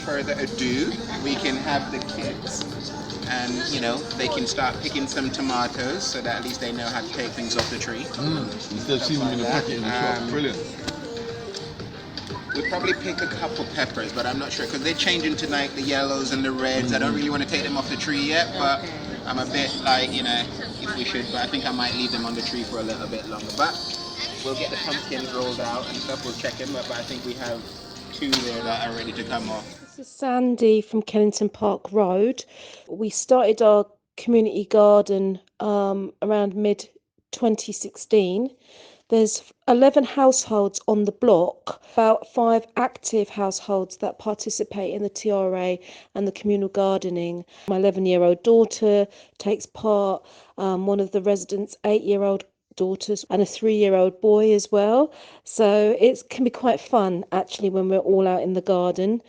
further ado, we can have the kids and, they can start picking some tomatoes so that at least they know how to take things off the tree. Instead of seeing them in a packet in the shop. Brilliant. We'll probably pick a couple peppers, but I'm not sure because they're changing tonight, the yellows and the reds. I don't really want to take them off the tree yet, but I'm a bit like, if we should, but I think I might leave them on the tree for a little bit longer. But we'll get the pumpkins rolled out and stuff. We'll check them, but I think we have 2 there that are ready to come off. This is Sandy from Kennington Park Road. We started our community garden around mid 2016. There's 11 households on the block, about 5 active households that participate in the TRA and the communal gardening. My 11-year-old daughter takes part, one of the residents' 8-year-old daughters and a 3-year-old boy as well. So it can be quite fun actually when we're all out in the garden.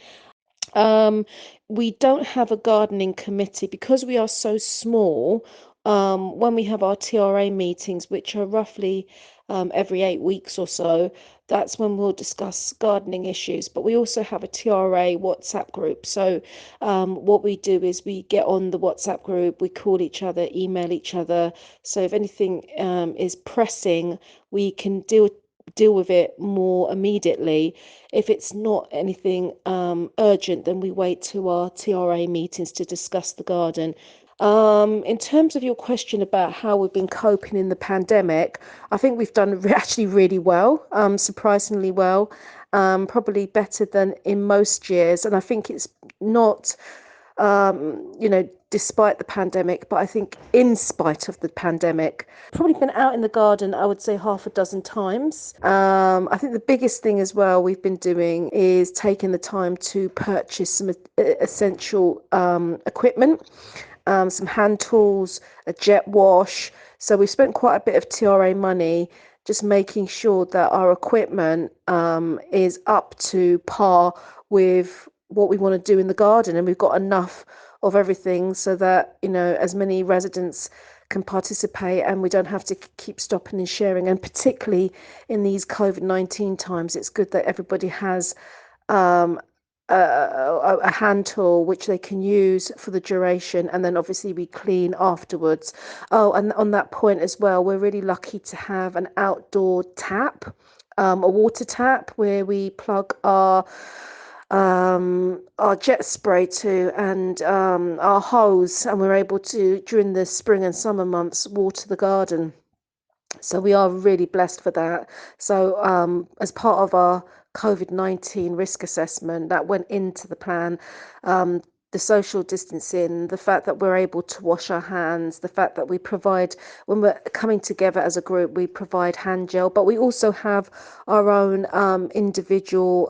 We don't have a gardening committee because we are so small. When we have our TRA meetings, which are roughly every 8 weeks or so, that's when we'll discuss gardening issues. But we also have a TRA WhatsApp group. So what we do is we get on the WhatsApp group, we call each other, email each other. So if anything is pressing, we can deal with it more immediately. If it's not anything urgent, then we wait to our TRA meetings to discuss the garden. In terms of your question about how we've been coping in the pandemic, I think we've done actually really well, surprisingly well, probably better than in most years. And I think it's not, despite the pandemic, but I think in spite of the pandemic, probably been out in the garden, I would say half a dozen times. I think the biggest thing as well we've been doing is taking the time to purchase some essential equipment. Some hand tools, a jet wash. So we've spent quite a bit of TRA money just making sure that our equipment is up to par with what we want to do in the garden, and we've got enough of everything so that as many residents can participate and we don't have to keep stopping and sharing. And particularly in these COVID-19 times, it's good that everybody has a hand tool which they can use for the duration, and then obviously we clean afterwards. Oh, and on that point as well, we're really lucky to have an outdoor tap, a water tap where we plug our jet spray to and our hose, and we're able to, during the spring and summer months, water the garden. So we are really blessed for that. So as part of our COVID-19 risk assessment that went into the plan, the social distancing, the fact that we're able to wash our hands, the fact that we provide, when we're coming together as a group, we provide hand gel, but we also have our own individual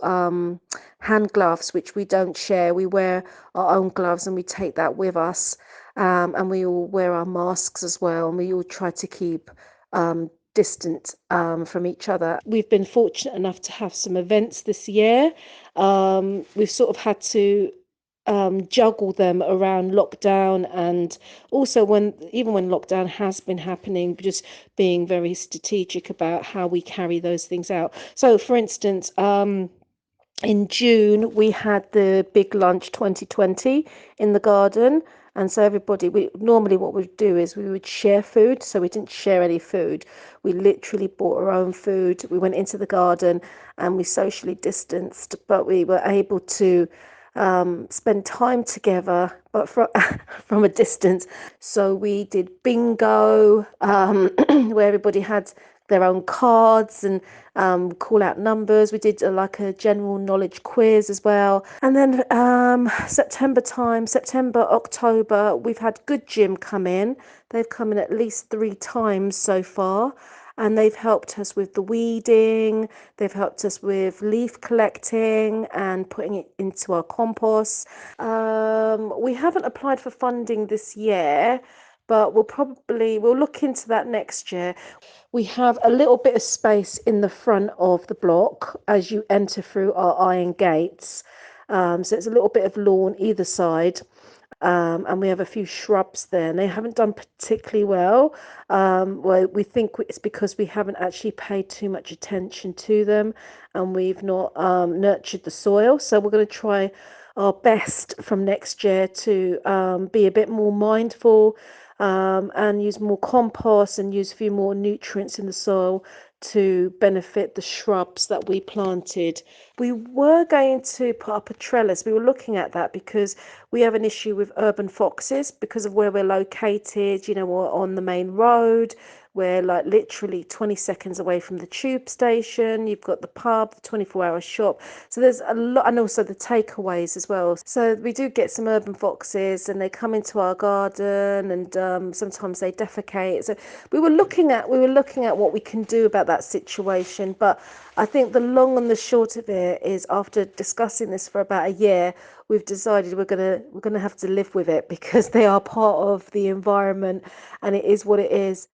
hand gloves, which we don't share. We wear our own gloves and we take that with us. And we all wear our masks as well, and we all try to keep distant from each other. We've been fortunate enough to have some events this year. We've sort of had to juggle them around lockdown, and also even when lockdown has been happening, just being very strategic about how we carry those things out. So for instance, in June we had the big lunch 2020 in the garden, and so we normally what we'd do is we would share food. So we didn't share any food, we literally bought our own food. We went into the garden and we socially distanced, but we were able to spend time together, but from a distance. So we did bingo, where everybody had their own cards and call out numbers. We did like a general knowledge quiz as well. And then September, October, we've had Good Gym come in. They've come in at least 3 times so far. And they've helped us with the weeding, they've helped us with leaf collecting and putting it into our compost. We haven't applied for funding this year, but we'll look into that next year. We have a little bit of space in the front of the block as you enter through our iron gates. So it's a little bit of lawn either side. And we have a few shrubs there, and they haven't done particularly well. We think it's because we haven't actually paid too much attention to them, and we've not nurtured the soil. So we're going to try our best from next year to be a bit more mindful, and use more compost and use a few more nutrients in the soil to benefit the shrubs that we planted. We were going to put up a trellis. We were looking at that because we have an issue with urban foxes because of where we're located. We're on the main road. We're like literally 20 seconds away from the tube station. You've got the pub, the 24-hour shop. So there's a lot, and also the takeaways as well. So we do get some urban foxes, and they come into our garden, and sometimes they defecate. So we were looking at what we can do about that situation. But I think the long and the short of it is, after discussing this for about a year, we've decided we're gonna have to live with it because they are part of the environment, and it is what it is.